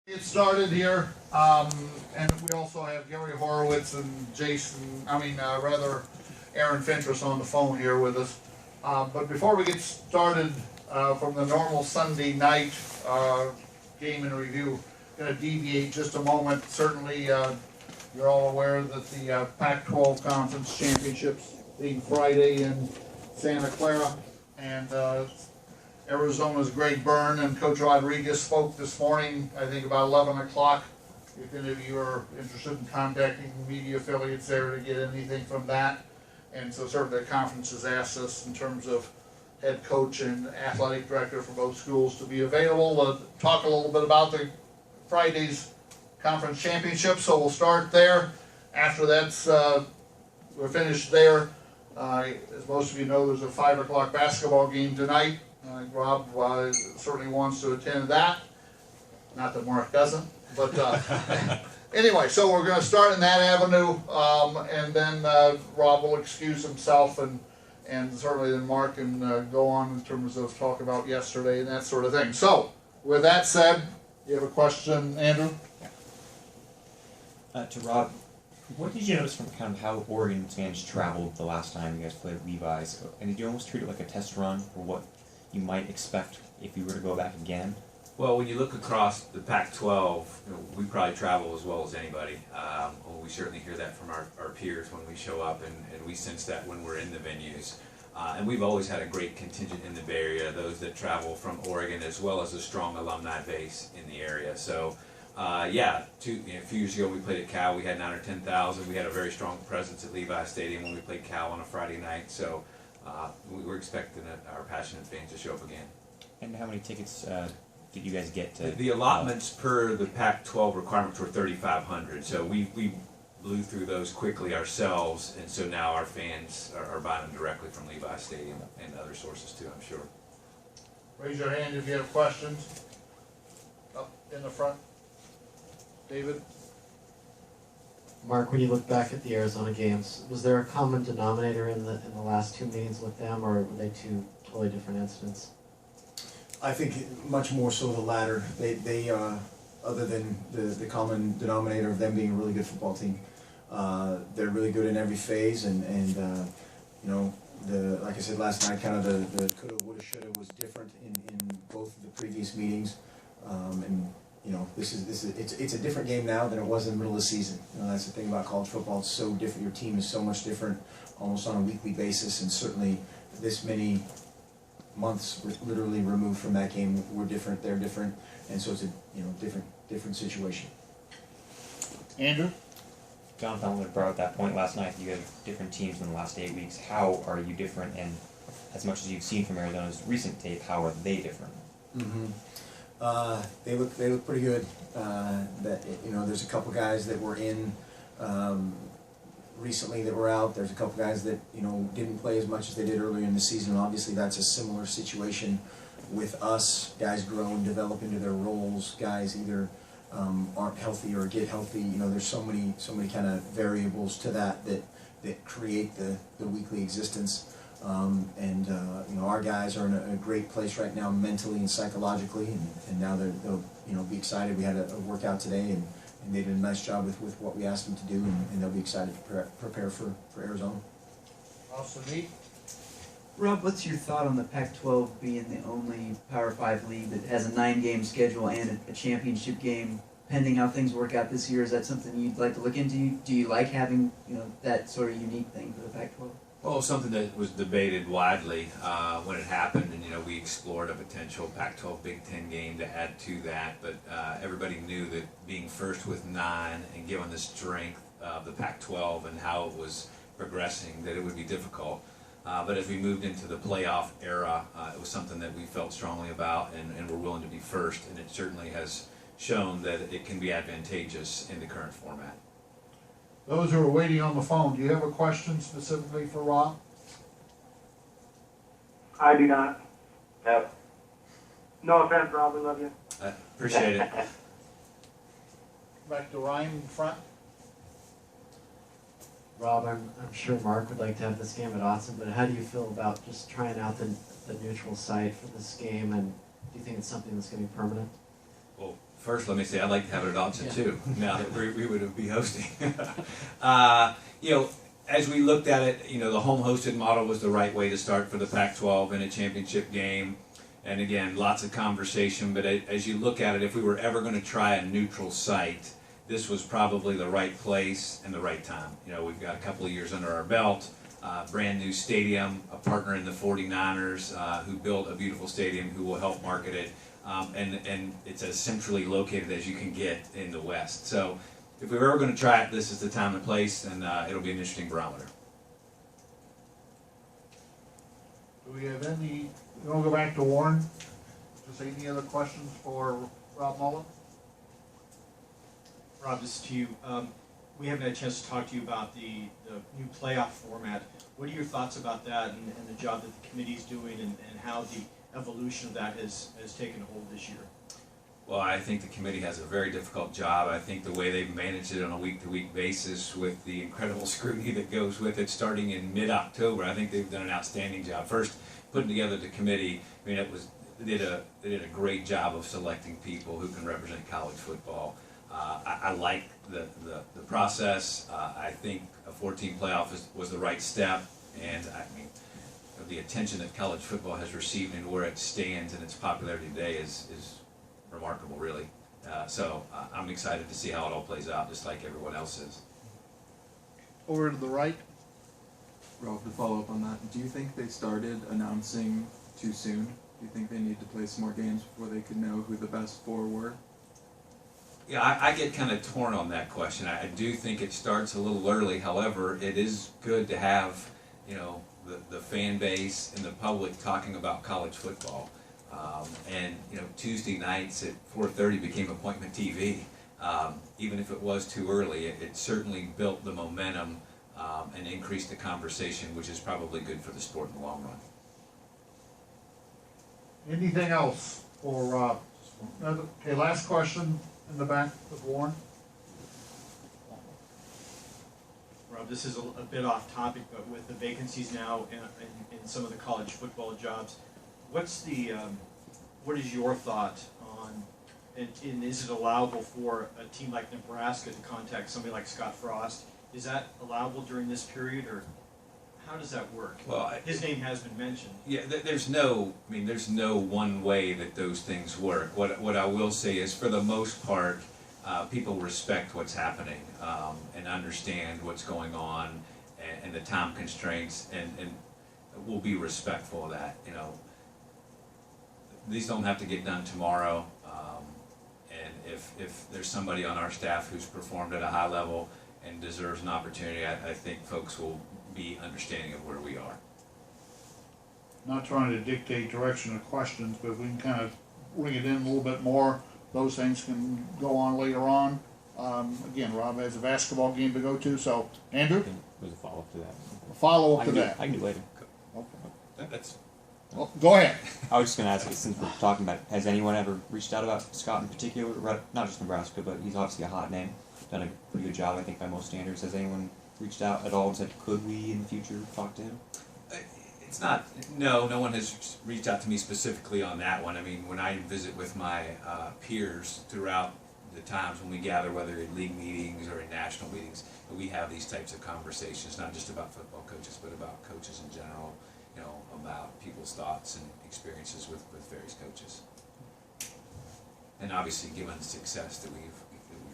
Get started here, and we also have Gary Horowitz and Aaron Fentress on the phone here with us. But before we get started from the normal Sunday night game and review, going to deviate just a moment. Certainly, you're all aware that the Pac-12 Conference Championships being Friday in Santa Clara, and Arizona's Greg Byrne and Coach Rodriguez spoke this morning, I think about 11 o'clock. If any of you are interested in contacting media affiliates there to get anything from that. And so certainly the conference has asked us in terms of head coach and athletic director for both schools to be available to talk a little bit about the Friday's conference championship. So we'll start there. After that's, we're finished there. As most of you know, there's a 5 o'clock basketball game tonight. Rob certainly wants to attend that. Not that Mark doesn't, but anyway, so we're going to start in that avenue, and then Rob will excuse himself, and certainly then Mark can go on in terms of talk about yesterday and that sort of thing. So, with that said, you have a question, Andrew? To Rob, what did you notice from kind of how Oregon fans traveled the last time you guys played Levi's? And did you almost treat it like a test run, or what you might expect if you were to go back again? Well, when you look across the Pac-12, we probably travel as well as anybody. We certainly hear that from our peers when we show up, and we sense that when we're in the venues. And we've always had a great contingent in the Bay Area, those that travel from Oregon, as well as a strong alumni base in the area. So, a few years ago we played at Cal, we had 9,000 or 10,000. We had a very strong presence at Levi Stadium when we played Cal on a Friday night. So we're expecting our passionate fans to show up again. And how many tickets did you guys get to? The allotments per the Pac-12 requirements were 3,500. So we blew through those quickly ourselves, and so now our fans are buying them directly from Levi Stadium and other sources too, I'm sure. Raise your hand if you have questions. Up in the front. David? Mark, when you look back at the Arizona games, was there a common denominator in the last two meetings with them, or were they two totally different incidents? I think much more so the latter. They other than the common denominator of them being a really good football team, they're really good in every phase, and like I said last night, kind of the coulda, woulda, shoulda was different in both of the previous meetings, and it's a different game now than it was in the middle of the season. That's the thing about college football. It's so different. Your team is so much different, almost on a weekly basis, and certainly this many months literally removed from that game, we're different. They're different, and so it's a different situation. Andrew? John Feldman brought up that point last night. You have different teams in the last 8 weeks. How are you different? And as much as you've seen from Arizona's recent tape, how are they different? Mm-hmm. They look pretty good. There's a couple guys that were in recently that were out. There's a couple guys that didn't play as much as they did earlier in the season. Obviously, that's a similar situation with us. Guys grow and develop into their roles. Guys either aren't healthy or get healthy. There's so many kind of variables to that create the weekly existence. Our guys are in a great place right now mentally and psychologically, and now they'll be excited. We had a workout today, and they did a nice job with what we asked them to do, and they'll be excited to prepare for Arizona. Awesome. Neat. Rob, what's your thought on the Pac-12 being the only Power 5 league that has a 9-game schedule and a championship game? Pending how things work out this year, is that something you'd like to look into? Do you like having that sort of unique thing for the Pac-12? Well, something that was debated widely when it happened, and we explored a potential Pac-12 Big Ten game to add to that, but everybody knew that being first with 9 and given the strength of the Pac-12 and how it was progressing, that it would be difficult. But as we moved into the playoff era, it was something that we felt strongly about, and we're willing to be first, and it certainly has shown that it can be advantageous in the current format. Those who are waiting on the phone, do you have a question specifically for Rob? I do not. No. No offense, Rob. We love you. Appreciate it. Back to Ryan in front. Rob, I'm sure Mark would like to have this game at Autzen, but how do you feel about just trying out the neutral site for this game, and do you think it's something that's going to be permanent? Well, First, let me say I'd like to have it at Austin too. Now that we would be hosting, you know, as we looked at it, you know, the home hosted model was the right way to start for the Pac-12 in a championship game. And again, lots of conversation. But as you look at it, if we were ever going to try a neutral site, this was probably the right place and the right time. You know, we've got a couple of years under our belt. Brand new stadium, a partner in the 49ers who built a beautiful stadium who will help market it. And it's as centrally located as you can get in the West. So if we were ever going to try it, this is the time and place, and it'll be an interesting barometer. Do we have any, we want to go back to Warren? Just any other questions for Rob Mullens? Rob, this is to you. We haven't had a chance to talk to you about the new playoff format. What are your thoughts about that and the job that the committee is doing and how the evolution of that has taken hold this year? Well, I think the committee has a very difficult job. I think the way they've managed it on a week-to-week basis with the incredible scrutiny that goes with it starting in mid-October, I think they've done an outstanding job. First, putting together the committee, I mean, they did a great job of selecting people who can represent college football. I like the process. I think a 14 playoff was the right step, and I mean, the attention that college football has received and where it stands and its popularity today is remarkable, really. So I'm excited to see how it all plays out, just like everyone else is. Over to the right. Rob, to follow up on that, do you think they started announcing too soon? Do you think they need to play some more games before they could know who the best four were? Yeah, I get kind of torn on that question. I do think it starts a little early. However, it is good to have, you know, the fan base and the public talking about college football. And, you know, Tuesday nights at 4:30 became appointment TV. Even if it was too early, it certainly built the momentum and increased the conversation, which is probably good for the sport in the long run. Anything else for Rob? Okay, last question in the back with Warren. Rob, this is a bit off topic, but with the vacancies now in some of the college football jobs, what is your thought on, and is it allowable for a team like Nebraska to contact somebody like Scott Frost? Is that allowable during this period, or how does that work? Well, his name has been mentioned. Yeah, there's no one way that those things work. What I will say is, for the most part, people respect what's happening and understand what's going on and the time constraints, and will be respectful of that. You know, these don't have to get done tomorrow, and if there's somebody on our staff who's performed at a high level and deserves an opportunity, I think folks will be understanding of where we are. Not trying to dictate direction of questions, but if we can kind of bring it in a little bit more, those things can go on later on. Again, Rob has a basketball game to go to, so Andrew? There's a follow-up to that. A follow-up to that. I can do later. Okay. That's Well, go ahead. I was just going to ask you, since we're talking about it, has anyone ever reached out about Scott in particular? Not just Nebraska, but he's obviously a hot name. Done a pretty good job, I think, by most standards. Has anyone reached out at all and said, could we in the future talk to him? It's not, no one has reached out to me specifically on that one. I mean, when I visit with my peers throughout the times when we gather, whether in league meetings or in national meetings, we have these types of conversations, not just about football coaches, but about coaches in general, you know, about people's thoughts and experiences with various coaches. And obviously, given the success that we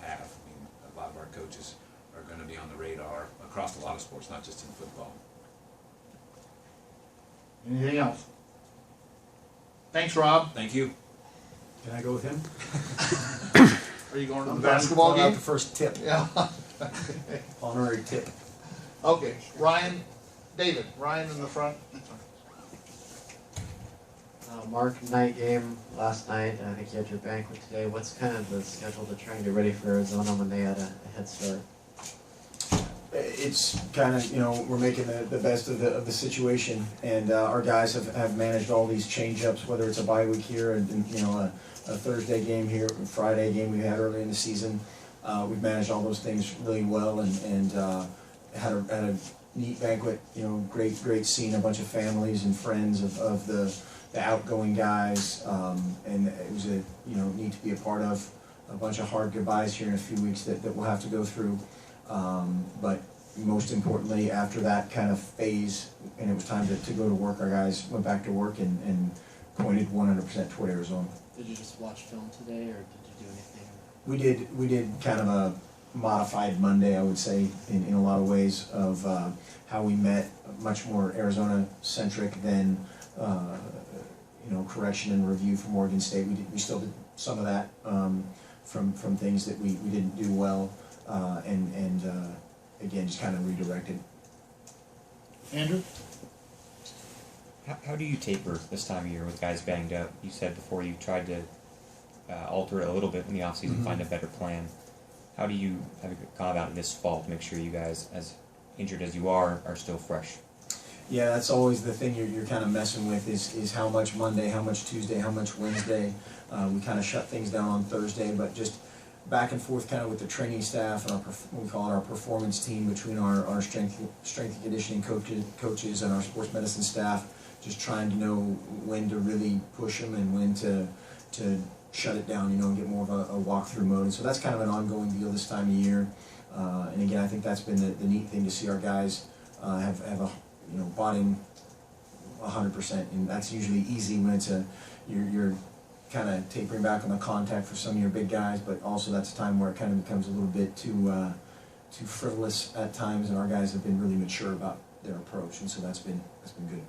have, I mean, a lot of our coaches are going to be on the radar across a lot of sports, not just in football. Anything else? Thanks, Rob. Thank you. Can I go with him? Are you going to the I'm basketball going out game? the first tip, Yeah. honorary tip. Okay, Ryan, David, Ryan in the front. Mark, night game last night. I think you had your banquet today. What's kind of the schedule to try and get ready for Arizona when they had a head start? It's kind of, you know, we're making the best of the situation, and our guys have managed all these change-ups, whether it's a bye week here and you know, a Thursday game here, Friday game we had early in the season. We've managed all those things really well, and had a neat banquet, you know, great seeing a bunch of families and friends of the outgoing guys, and it was neat to be a part of. a bunch of hard goodbyes here in a few weeks that we'll have to go through. But most importantly, after that kind of phase, and it was time to go to work, our guys went back to work and pointed 100% toward Arizona. Did you just watch film today, or did you do anything? We did kind of a modified Monday, I would say, in a lot of ways, of how we met, much more Arizona-centric than correction and review from Oregon State. We still did some of that from things that we didn't do well, and again, just kind of redirected. Andrew? How do you taper this time of year with guys banged up? You said before you tried to alter it a little bit in the offseason, Mm-hmm. find a better plan. How do you have gone about this fall to make sure you guys, as injured as you are still fresh? Yeah, that's always the thing you're kind of messing with is how much Monday, how much Tuesday, how much Wednesday. We kind of shut things down on Thursday, but just back and forth kind of with the training staff and we call it our performance team between our strength and conditioning coaches and our sports medicine staff, just trying to know when to really push them and when to shut it down, and get more of a walkthrough mode. And so that's kind of an ongoing deal this time of year. And again, I think that's been the neat thing to see our guys have bought in 100%, and that's usually easy when it's you're kind of tapering back on the contact for some of your big guys, but also that's a time where it kind of becomes a little bit too frivolous at times, and our guys have been really mature about their approach, and so that's been good.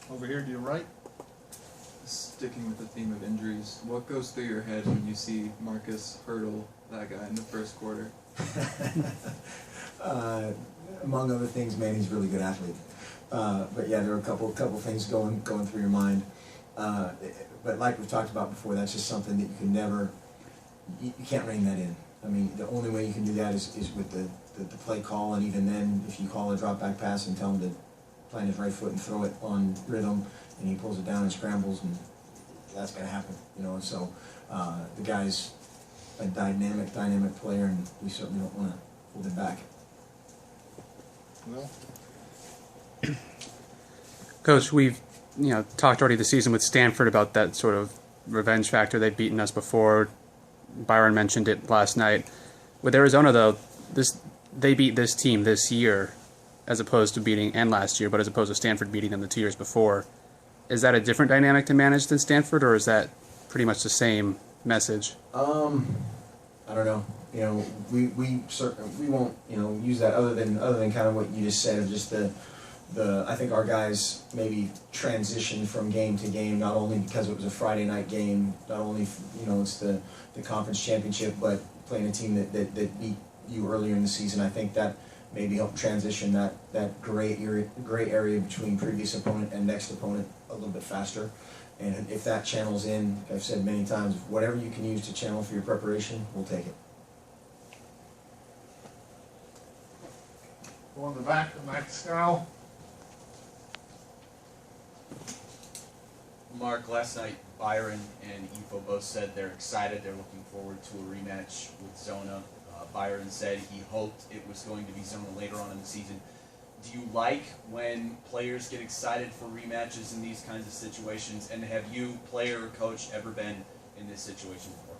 Over here to your right. Sticking with the theme of injuries, what goes through your head when you see Marcus hurdle that guy in the first quarter? Among other things, man, he's a really good athlete. But yeah, there are a couple things going through your mind. But like we've talked about before, that's just something that you can never, you can't rein that in. I mean, the only way you can do that is with the play call, and even then, if you call a drop back pass and tell him to plant his right foot and throw it on rhythm, and he pulls it down and scrambles, and that's going to happen, And so the guy's a dynamic player, and we certainly don't want to hold him back. Will? Coach, we've talked already this season with Stanford about that sort of revenge factor. They've beaten us before. Byron mentioned it last night. With Arizona, though, they beat this team this year, as opposed to last year, but as opposed to Stanford beating them the 2 years before. Is that a different dynamic to manage than Stanford, or is that pretty much the same message? I don't know. We certainly won't use that other than kind of what you just said of just the I think our guys maybe transitioned from game to game, not only because it was a Friday night game, not only it's the conference championship, but playing a team that beat you earlier in the season. I think that maybe helped transition that gray area between previous opponent and next opponent a little bit faster. And if that channels in, like I've said many times, whatever you can use to channel for your preparation, we'll take it. Go in the back, now. Mark, last night Byron and Ifo both said they're excited, they're looking forward to a rematch with Zona. Byron said he hoped it was going to be Zona later on in the season. Do you like when players get excited for rematches in these kinds of situations? And have you, player or coach, ever been in this situation before?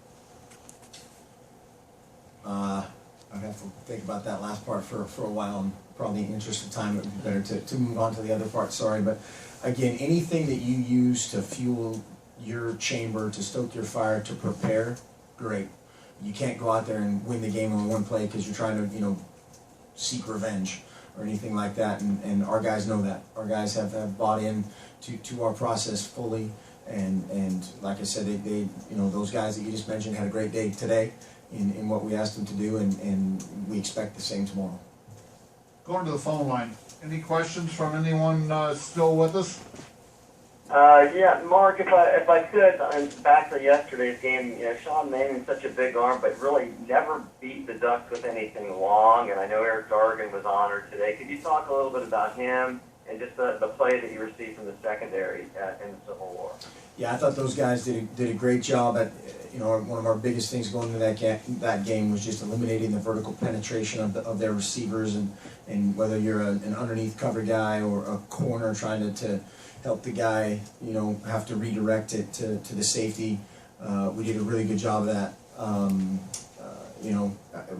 I'd have to think about that last part for a while, and probably in the interest of time it would be better to move on to the other part, sorry. But again, anything that you use to fuel your chamber, to stoke your fire, to prepare, great. You can't go out there and win the game on one play because you're trying to, seek revenge or anything like that. And our guys know that. Our guys have bought in to our process fully. And like I said, they those guys that you just mentioned had a great day today in what we asked them to do, and we expect the same tomorrow. Going to the phone line. Any questions from anyone still with us? Yeah, Mark, if I could, back to yesterday's game, Sean Manning's such a big arm, but really never beat the Ducks with anything long, and I know Eric Dargan was honored today. Could you talk a little bit about him and just the play that you received from the secondary in the Civil War? Yeah, I thought those guys did a great job at, one of our biggest things going into that game was just eliminating the vertical penetration of their receivers, and whether you're an underneath cover guy or a corner trying to help the guy, have to redirect it to the safety. We did a really good job of that.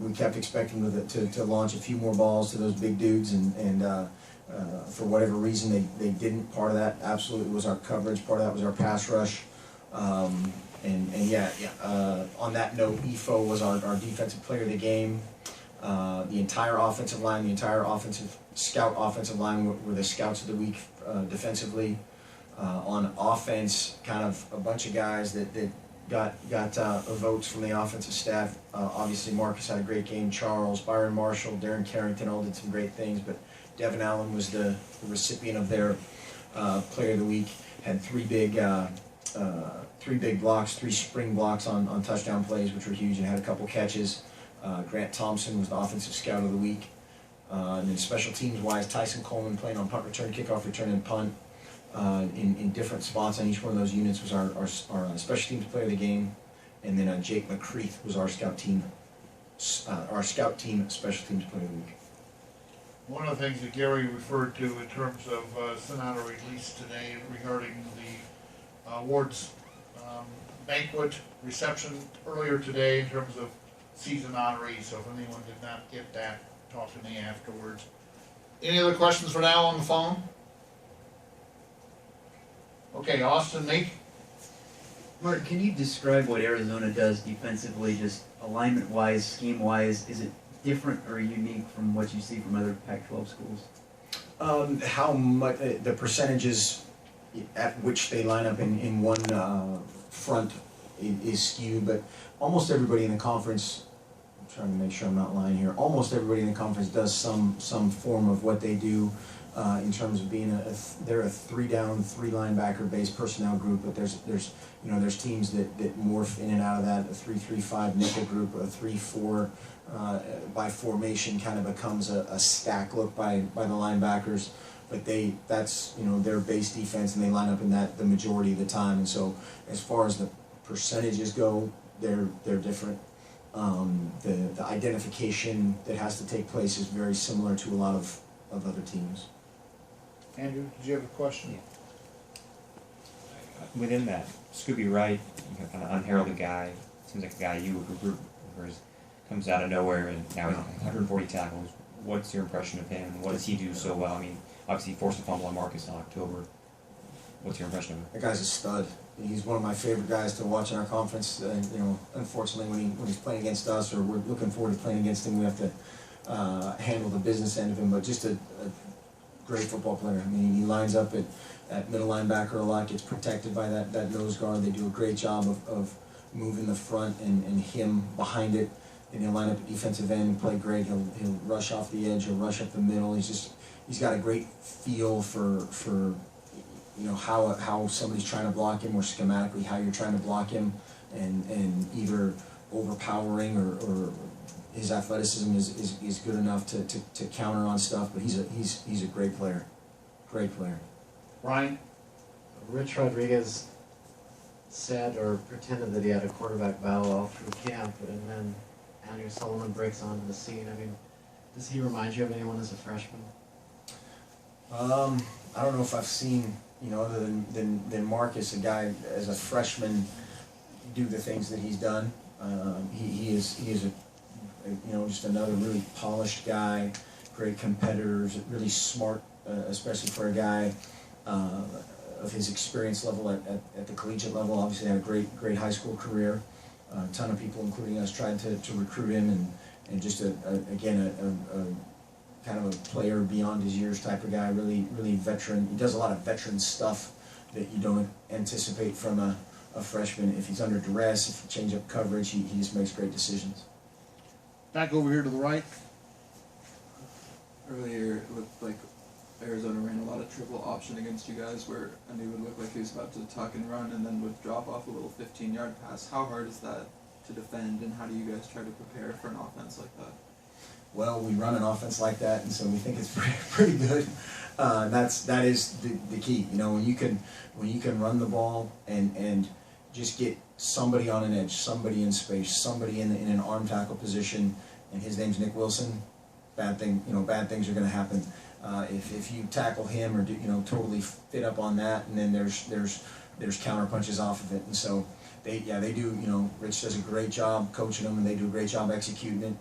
We kept expecting to launch a few more balls to those big dudes, and for whatever reason they didn't. Part of that absolutely was our coverage. Part of that was our pass rush. On that note, EFO was our defensive player of the game. The entire offensive line, the entire scout offensive line were the scouts of the week defensively. On offense, kind of a bunch of guys that got votes from the offensive staff. Obviously, Marcus had a great game. Charles, Byron Marshall, Darren Carrington all did some great things, but Devin Allen was the recipient of their player of the week. Had three big blocks, 3 spring blocks on touchdown plays, which were huge, and had a couple catches. Grant Thompson was the offensive scout of the week. And then special teams wise, Tyson Coleman playing on punt return, kickoff return, and punt in different spots on each one of those units was our special teams player of the game. And then Jake McCreath was our scout team special teams player of the week. One of the things that Gary referred to in terms of Sonata release today regarding the awards banquet reception earlier today in terms of season honorees, so if anyone did not get that, talk to me afterwards. Any other questions for now on the phone? Okay, Austin, Nate? Mark, can you describe what Arizona does defensively, just alignment-wise, scheme-wise? Is it different or unique from what you see from other Pac-12 schools? How much the percentages at which they line up in one front is skewed, but almost everybody in the conference, I'm trying to make sure I'm not lying here, almost everybody in the conference does some form of what they do in terms of being they're a 3-down, 3 linebacker based personnel group, but there's teams that morph in and out of that, a 3-3-5 nickel group, a 3-4 by formation kind of becomes a stack look by the linebackers, but that's their base defense, and they line up in that the majority of the time. And so as far as the percentages go, they're different. The identification that has to take place is very similar to a lot of other teams. Andrew, did you have a question? Within that, Scooby Wright, kind of unheralded guy, seems like a guy you would recruit, comes out of nowhere and now he's 140 tackles. What's your impression of him? What does he do so well? I mean, obviously he forced a fumble on Marcus in October. What's your impression of him? That guy's a stud. He's one of my favorite guys to watch in our conference. Unfortunately, when he's playing against us, or we're looking forward to playing against him, we have to handle the business end of him. But just a great football player. I mean, he lines up at middle linebacker a lot, gets protected by that nose guard. They do a great job of moving the front and him behind it. And he'll line up at defensive end and play great. He'll rush off the edge. He'll rush up the middle. He's got a great feel for how somebody's trying to block him, or schematically how you're trying to block him, and either overpowering or his athleticism is good enough to counter on stuff. But he's a great player. Great player. Ryan? Rich Rodriguez said or pretended that he had a quarterback battle all through camp, and then Andrew Sullivan breaks onto the scene. I mean, does he remind you of anyone as a freshman? I don't know if I've seen, other than Marcus, a guy as a freshman do the things that he's done. He is just another really polished guy, great competitors, really smart, especially for a guy of his experience level at the collegiate level. Obviously had a great high school career. A ton of people, including us, tried to recruit him, and just a kind of a player beyond his years type of guy, really veteran. He does a lot of veteran stuff that you don't anticipate from a freshman. If he's under duress, if you change up coverage, he just makes great decisions. Back over here to the right. Earlier, it looked like Arizona ran a lot of triple option against you guys, where Andy would look like he was about to tuck and run and then would drop off a little 15-yard pass. How hard is that to defend, and how do you guys try to prepare for an offense like that? Well, we run an offense like that, and so we think it's pretty good. That is the key. When you can run the ball and just get somebody on an edge, somebody in space, somebody in an arm tackle position, and his name's Nick Wilson. Bad things are going to happen if you tackle him or totally fit up on that, and then there's counter punches off of it, and so they do. You know, Rich does a great job coaching them, and they do a great job executing it.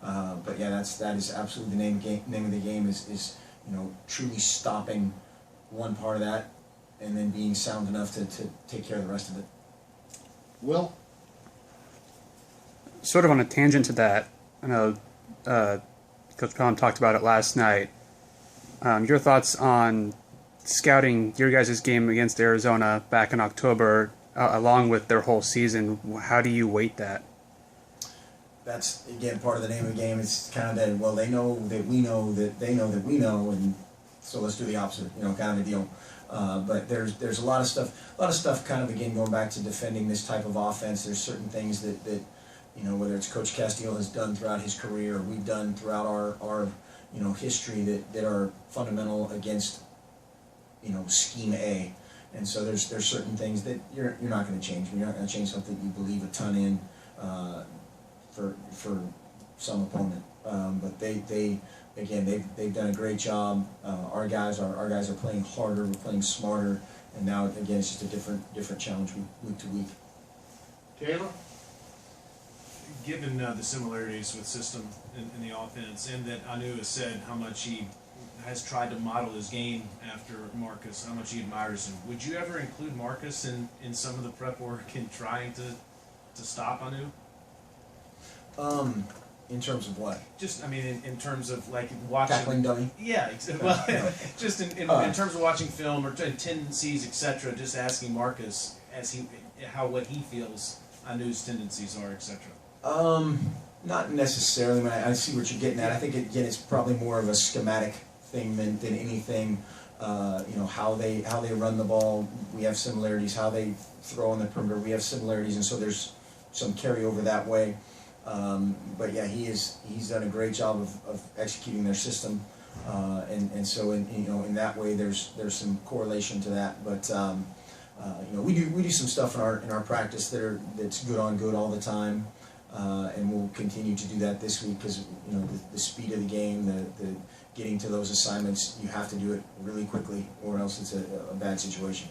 But yeah, that is absolutely the name of the game is you know, truly stopping one part of that, and then being sound enough to take care of the rest of it. Will? Sort of on a tangent to that, I know Coach Pelham talked about it last night. Your thoughts on scouting your guys' game against Arizona back in October, along with their whole season. How do you weight that? That's, again, part of the name of the game. It's kind of that, well, they know that we know that they know that we know, and so let's do the opposite, you know, kind of a deal. But there's a lot of stuff kind of, again, going back to defending this type of offense. There's certain things that you know, whether it's Coach Castillo has done throughout his career, or we've done throughout our you know, history that are fundamental against, you know, scheme A. And so there's certain things that you're not going to change. You're not going to change something you believe a ton in for some opponent. But they've done a great job. Our guys are playing harder. We're playing smarter. And now again, it's just a different challenge week to week. Taylor? Given the similarities with system in the offense, and that Anu has said how much he has tried to model his game after Marcus, how much he admires him, would you ever include Marcus in some of the prep work in trying to stop Anu? In terms of what? Just, I mean, in terms of like watching. Tackling dummy? Yeah, well, just in terms of watching film or tendencies, etc. Just asking Marcus what he feels Anu's tendencies are, etc. Not necessarily. I mean, I see what you're getting at. I think again, it's probably more of a schematic thing than anything. You know, how they run the ball. We have similarities. How they throw on the perimeter. We have similarities, and so there's some carryover that way. But yeah, he's done a great job of executing their system, and so in that way there's some correlation to that. But you know, we do some stuff in our practice that's good on good all the time. And we'll continue to do that this week because, you know, the speed of the game, the getting to those assignments, you have to do it really quickly or else it's a bad situation.